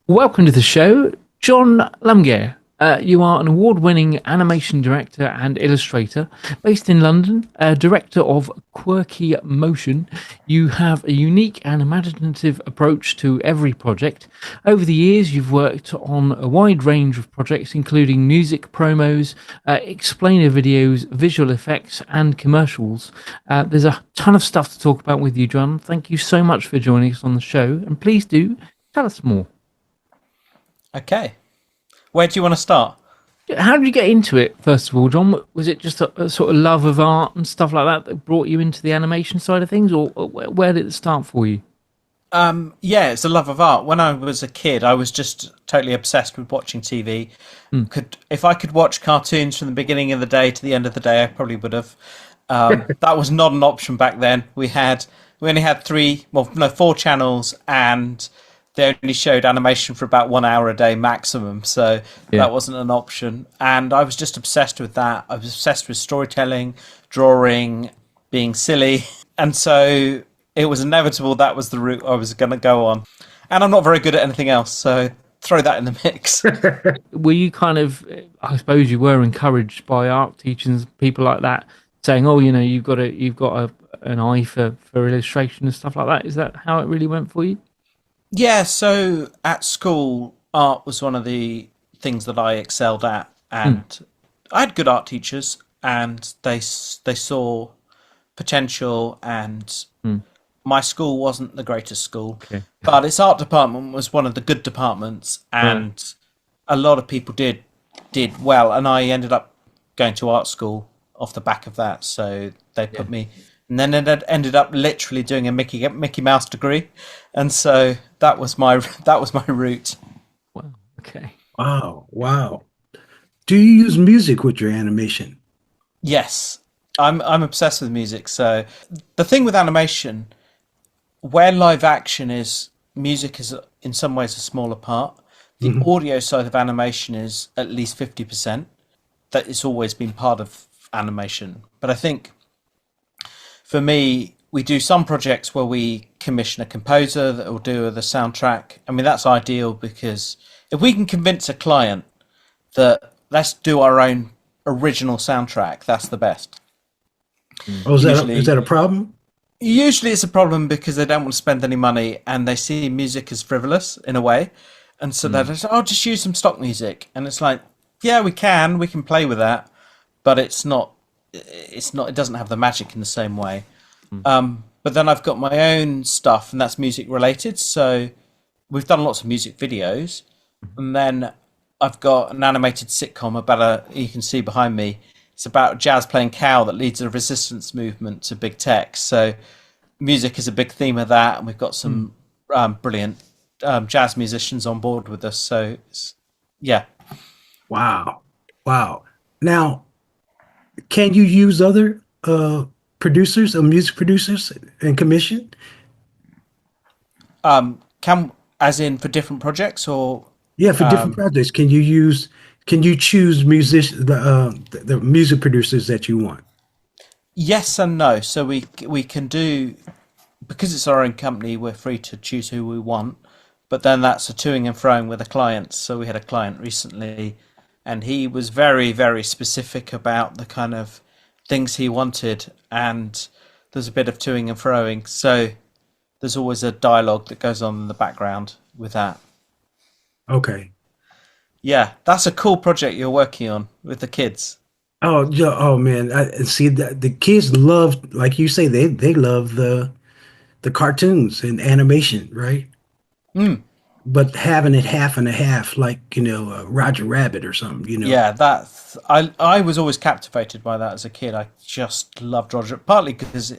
Welcome to the show, John Lumgair. You are an award-winning animation director and illustrator based in London, director of Quirky Motion. You have a unique and imaginative approach to every project. Over the years, you've worked on a wide range of projects, including music promos, explainer videos, visual effects, and commercials. There's a ton of stuff to talk about with you, John. Thank you so much for joining us on the show, and please do tell us more. Okay. Where do you want to start? How did you get into it, first of all, John? Was it just a sort of love of art and stuff like that brought you into the animation side of things, or where did it start for you? Yeah, it's a love of art. When I was a kid, I was just totally obsessed with watching TV. If I could watch cartoons from the beginning of the day to the end of the day, I probably would have. That was not an option back then. We only had four channels, and they only showed animation for about 1 hour a day maximum, so that wasn't an option. And I was just obsessed with that. I was obsessed with storytelling, drawing, being silly, and so it was inevitable that was the route I was going to go on. And I'm not very good at anything else, so throw that in the mix. Were you kind of, I suppose you were encouraged by art teachers, people like that, saying, "Oh, you've got an eye for illustration and stuff like that"? Is that how it really went for you? Yeah, so at school, art was one of the things that I excelled at, and I had good art teachers, and they saw potential. And my school wasn't the greatest school, but its art department was one of the good departments, and a lot of people did well, and I ended up going to art school off the back of that. So they put me. And then it ended up literally doing a Mickey Mouse degree, and so that was my route. Wow. Okay. Wow. Do you use music with your animation? Yes, I'm obsessed with music. So the thing with animation, where live action is, music is in some ways a smaller part. The audio side of animation is at least 50%. That it's always been part of animation, but I think, for me, we do some projects where we commission a composer that will do the soundtrack. I mean, that's ideal, because if we can convince a client that let's do our own original soundtrack, that's the best. Oh, is that a problem? Usually it's a problem because they don't want to spend any money, and they see music as frivolous in a way. And so they're just, just use some stock music. And it's like, yeah, we can play with that, but it doesn't have the magic in the same way. But then I've got my own stuff, and that's music related. So we've done lots of music videos, and then I've got an animated sitcom about you can see behind me. It's about a jazz playing cow that leads a resistance movement to big tech. So music is a big theme of that, and we've got some brilliant jazz musicians on board with us. So yeah. Wow. Now, can you use other producers or music producers and commission? As in for different projects, or For different projects, can you choose the music producers that you want? yes and no. So we can do, because it's our own company, we're free to choose who we want. But then that's a toing and froing with the clients. So we had a client recently, and he was very, very specific about the kind of things he wanted, and there's a bit of toing and froing. So there's always a dialogue that goes on in the background with that. Okay. Yeah, that's a cool project you're working on with the kids. Oh, yeah. Oh man. See, the kids love, like you say, they love the cartoons and animation, right? But having it half and a half, like Roger Rabbit or something. Yeah, I was always captivated by that as a kid. I just loved Roger, partly because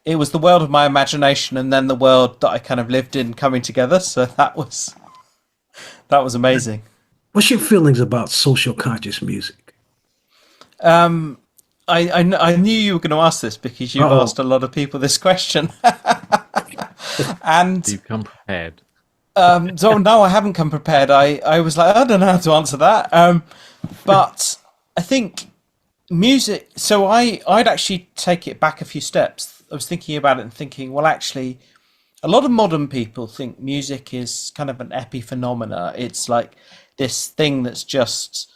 it was the world of my imagination, and then the world that I kind of lived in coming together. So that was amazing. What's your feelings about social conscious music? I knew you were going to ask this because you've asked a lot of people this question, and You've come prepared. so no, I haven't come prepared. I was like, I don't know how to answer that. But I think music. So I'd actually take it back a few steps. I was thinking about it and thinking, well, actually, a lot of modern people think music is kind of an epiphenomena. It's like this thing that's just,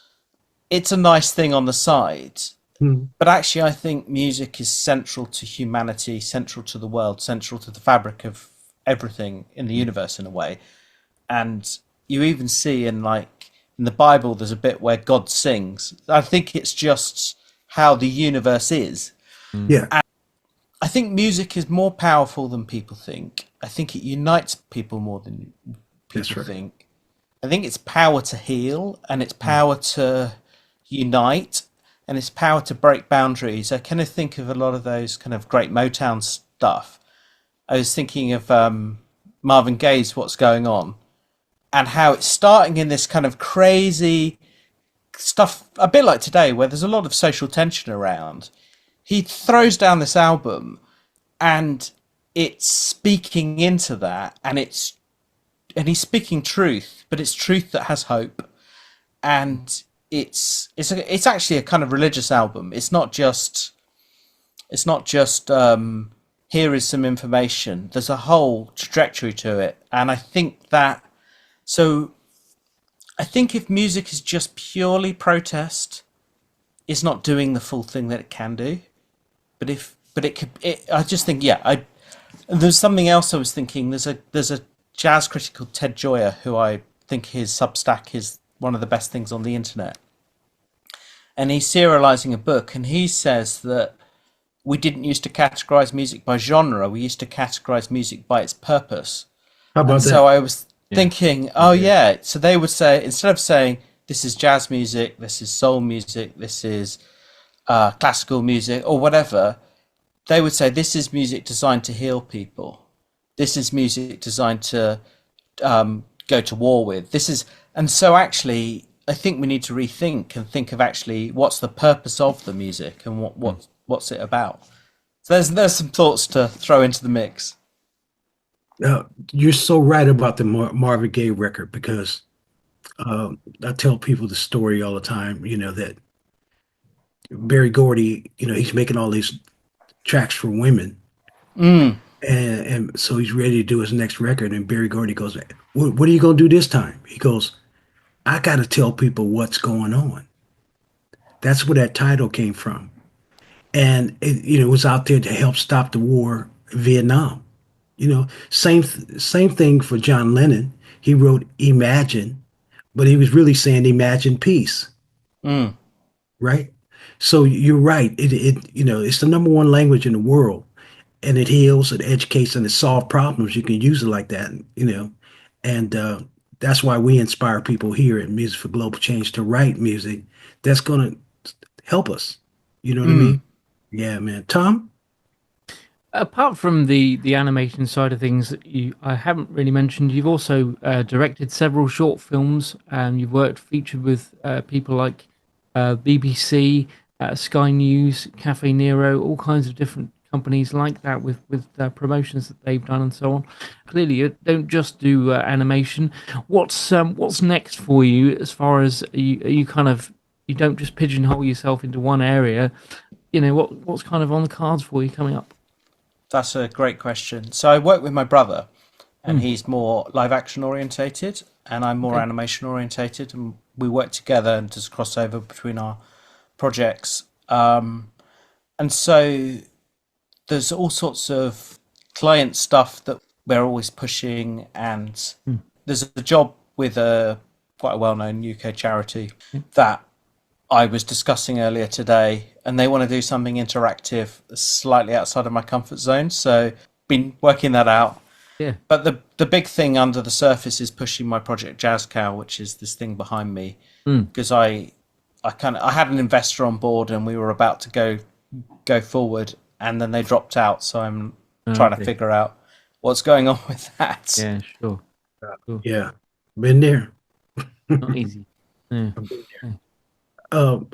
it's a nice thing on the side. Hmm. But actually, I think music is central to humanity, central to the world, central to the fabric of everything in the universe in a way. And you even see in the Bible, there's a bit where God sings. I think it's just how the universe is. Yeah. I think music is more powerful than people think. I think it unites people more than That's people right. think. I think it's power to heal, and it's power to unite, and it's power to break boundaries. I kind of think of a lot of those kind of great Motown stuff. I was thinking of Marvin Gaye's What's Going On, and how it's starting in this kind of crazy stuff, a bit like today, where there's a lot of social tension around. He throws down this album, and it's speaking into that, and he's speaking truth, but it's truth that has hope, and it's actually a kind of religious album. It's not just here is some information. There's a whole trajectory to it, and I think if music is just purely protest, it's not doing the full thing that it can do. I just think, there's something else I was thinking. There's a jazz critic called Ted Joyer, who I think his Substack is one of the best things on the internet. And he's serializing a book, and he says that we didn't used to categorize music by genre. We used to categorize music by its purpose. How about And that? so I was thinking, so they would say, instead of saying this is jazz music, this is soul music, this is classical music or whatever, they would say this is music designed to heal people. This is music designed to go to war with. And so actually, I think we need to rethink and think of actually what's the purpose of the music and what's it about. So there's some thoughts to throw into the mix. You're so right about the Marvin Gaye record, because I tell people the story all the time, that Berry Gordy, he's making all these tracks for women. And so he's ready to do his next record. And Berry Gordy goes, what are you going to do this time? He goes, I got to tell people what's going on. That's where that title came from. And it was out there to help stop the war in Vietnam. Same thing for John Lennon. He wrote Imagine, but he was really saying Imagine Peace. Right? So you're right. It's the number one language in the world, and it heals, it educates, and it solves problems. You can use it like that, and that's why we inspire people here at Music for Global Change to write music that's going to help us. You know what I mean? Yeah, man. Tom? Apart from the animation side of things, I haven't really mentioned, you've also directed several short films, and you've featured with people like BBC, Sky News, Cafe Nero, all kinds of different companies like that with promotions that they've done and so on. Clearly, you don't just do animation. What's next for you, as far as you don't just pigeonhole yourself into one area? What's kind of on the cards for you coming up? That's a great question. So I work with my brother, and he's more live action orientated, and I'm more animation orientated, and we work together and just crossover between our projects. And so there's all sorts of client stuff that we're always pushing, and there's a job with quite a well-known UK charity that I was discussing earlier today, and they want to do something interactive slightly outside of my comfort zone. So been working that out. Yeah. But the big thing under the surface is pushing my project Jazz Cow, which is this thing behind me, because I had an investor on board, and we were about to go forward, and then they dropped out. So I'm trying to figure out what's going on with that. Yeah, sure. Yeah, been there. Not easy. Yeah.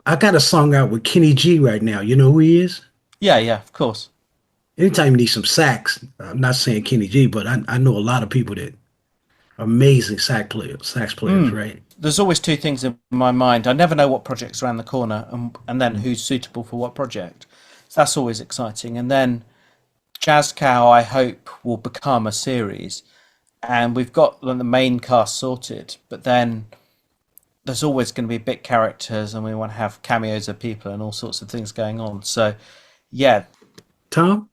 I got a song out with Kenny G right now. You know who he is? Yeah, of course. Anytime you need some sax, I'm not saying Kenny G, but I know a lot of people that are amazing sax players, right? There's always two things in my mind. I never know what project's around the corner, and then who's suitable for what project. So that's always exciting. And then Jazz Cow, I hope, will become a series, and we've got the main cast sorted, but then there's always going to be bit characters, and we want to have cameos of people and all sorts of things going on. So, yeah. Tom?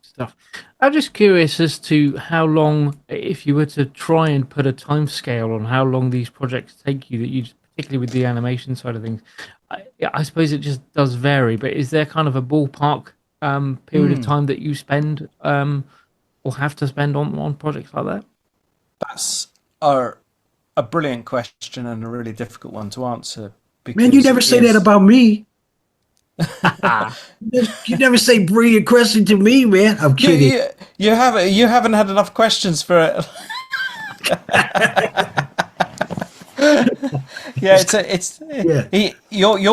Stuff. I'm just curious as to how long, if you were to try and put a time scale on how long these projects take you, that you, particularly with the animation side of things, I suppose it just does vary, but is there kind of a ballpark period of time that you spend or have to spend on projects like that? That's a brilliant question and a really difficult one to answer. Man, you never say that about me. You never say brilliant question to me, man. I'm kidding. You haven't had enough questions for it. Your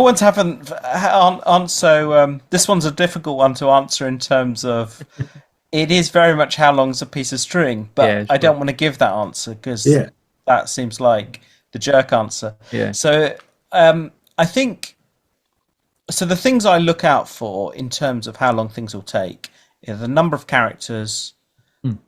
ones aren't so. This one's a difficult one to answer in terms of it is very much how long's a piece of string, but I don't want to give that answer because that seems like the jerk answer. Yeah. So I think. So the things I look out for in terms of how long things will take are the number of characters,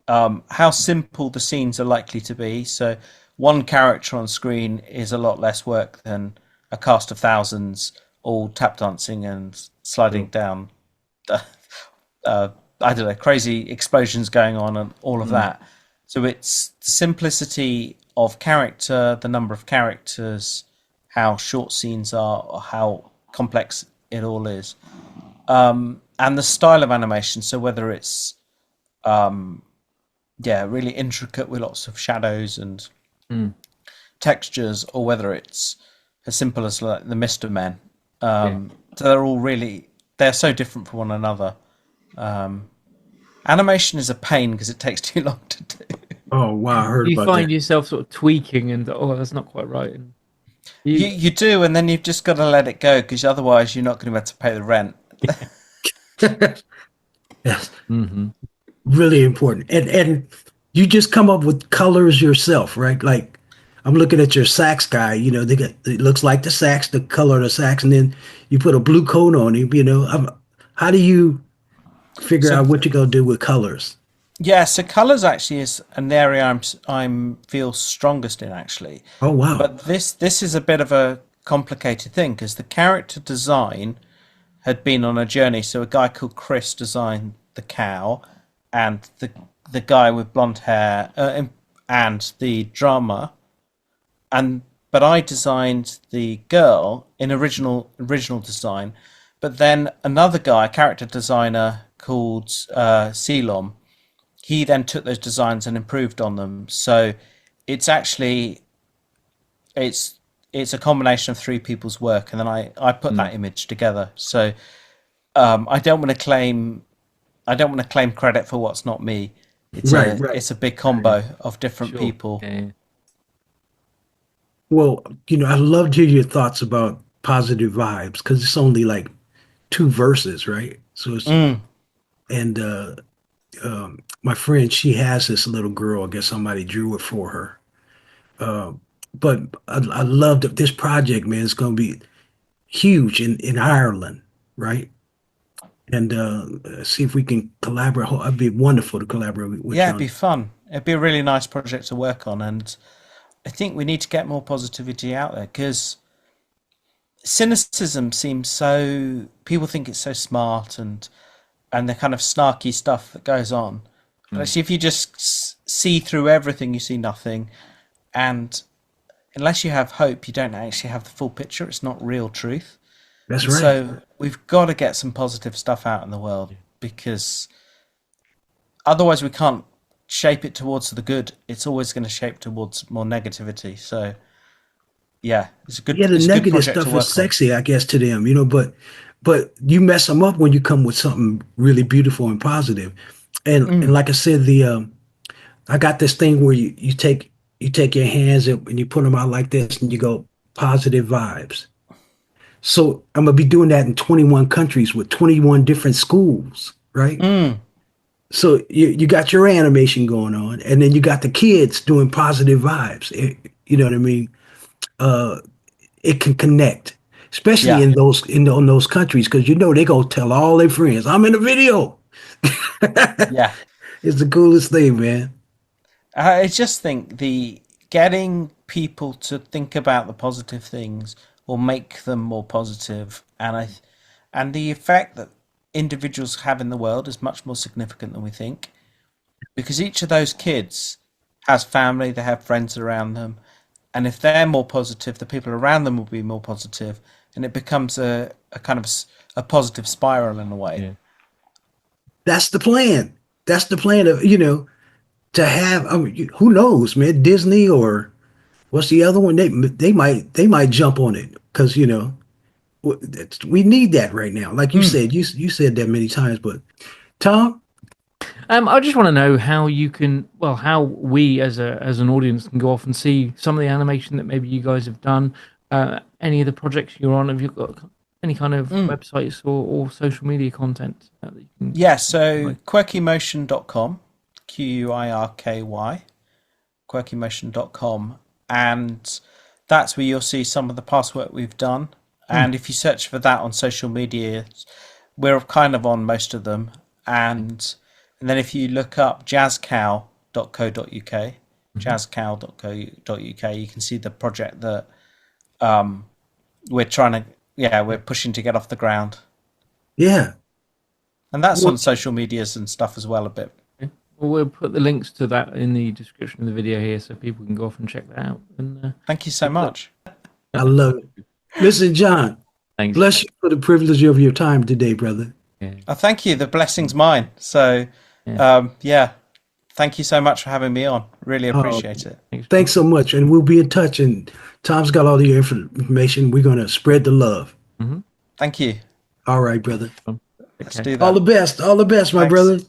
how simple the scenes are likely to be. So one character on screen is a lot less work than a cast of thousands all tap dancing and sliding down, I don't know, crazy explosions going on and all of that. So it's simplicity of character, the number of characters, how short scenes are, or how complex it all is, and the style of animation. So whether it's really intricate with lots of shadows and textures, or whether it's as simple as like the Mr. Men. So they're so different from one another. Animation is a pain because it takes too long to do. Oh wow, I heard about that. You find yourself sort of tweaking and that's not quite right. And you do, and then you've just got to let it go because otherwise you're not going to be able to pay the rent. Yes, really important. And you just come up with colors yourself, right? Like I'm looking at your sax guy. You know, it looks like the sax, the color of the sax, and then you put a blue coat on him. You know, how do you figure out what you're gonna do with colors? Yeah, so colors actually is an area I'm feel strongest in actually. Oh wow! But this is a bit of a complicated thing because the character design had been on a journey. So a guy called Chris designed the cow, and the guy with blonde hair and the drummer, but I designed the girl in original design. But then another guy, a character designer called Celom, he then took those designs and improved on them. So it's actually it's a combination of three people's work, and then I put that image together. So I don't want to claim credit for what's not me. It's a big combo of different people. Yeah. Well, you know, I'd love to hear your thoughts about positive vibes because it's only like 2 verses, right? So it's and my friend, she has this little girl. I guess somebody drew it for her. But I love that this project, man. It's going to be huge in Ireland, right? And see if we can collaborate. It'd be wonderful to collaborate with. Yeah, it'd be fun. It'd be a really nice project to work on, and I think we need to get more positivity out there because cynicism seems so. People think it's so smart and the kind of snarky stuff that goes on. But actually, if you just see through everything, you see nothing, and unless you have hope, you don't actually have the full picture. It's not real truth. That's right. So we've got to get some positive stuff out in the world because otherwise we can't shape it towards the good. It's always going to shape towards more negativity. So yeah, it's a good. Yeah, the it's negative a good stuff to is sexy, I guess, to them, you know. But you mess them up when you come with something really beautiful and positive. And like I said, I got this thing where you take your hands and you put them out like this, and you go positive vibes. So I'm gonna be doing that in 21 countries with 21 different schools, right? So you got your animation going on, and then you got the kids doing positive vibes. You know what I mean? It can connect, especially in those countries, because you know they go tell all their friends, "I'm in the video." Yeah. It's the coolest thing, man. I just think the getting people to think about the positive things will make them more positive, and the effect that individuals have in the world is much more significant than we think, because each of those kids has family, they have friends around them, and if they're more positive, the people around them will be more positive, and it becomes a kind of a positive spiral in a way. Yeah. That's the plan. That's the plan of, to have, I mean, who knows, man, Disney or what's the other one? They might jump on it because, we need that right now. Like you said, you said that many times, but Tom, I just want to know how you can, how we as an audience can go off and see some of the animation that maybe you guys have done, any of the projects you're on. Have you got any kind of websites or social media content that you can? Yeah, so quirkymotion.com, QUIRKY, quirkymotion.com, and that's where you'll see some of the past work we've done. And if you search for that on social media, we're kind of on most of them. And then if you look up jazzcow.co.uk, jazzcow.co.uk, you can see the project that we're pushing to get off the ground. yeah, And that's on social medias and stuff as well a bit. Well, we'll put the links to that in the description of the video here so people can go off and check that out. And Thank you so much. I love it. Listen, John, thanks. bless you for the privilege of your time today, brother. Yeah. Oh, thank you. The blessing's mine. So, thank you so much for having me on. Really appreciate it. Thanks so much, and we'll be in touch. And Tom's got all the information. We're going to spread the love. Mm-hmm. Thank you. All right, brother. Let's do that. All the best, my Thanks. brother.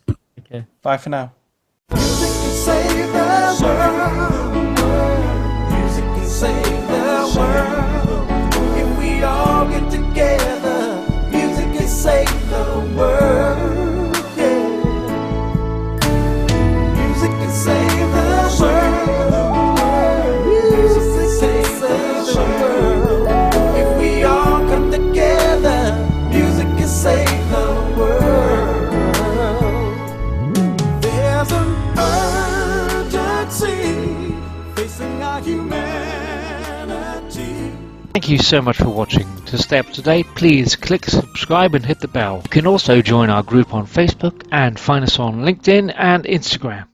Okay. Bye for now. Music can save the world. Music can save the world. If we all get together, music can save the world. Yeah. Music can save the world. Music can save the world. If we all come together, music can save the world. There's an urgency facing our humanity. Thank you so much for watching. To stay up to date, please click subscribe and hit the bell. You can also join our group on Facebook and find us on LinkedIn and Instagram.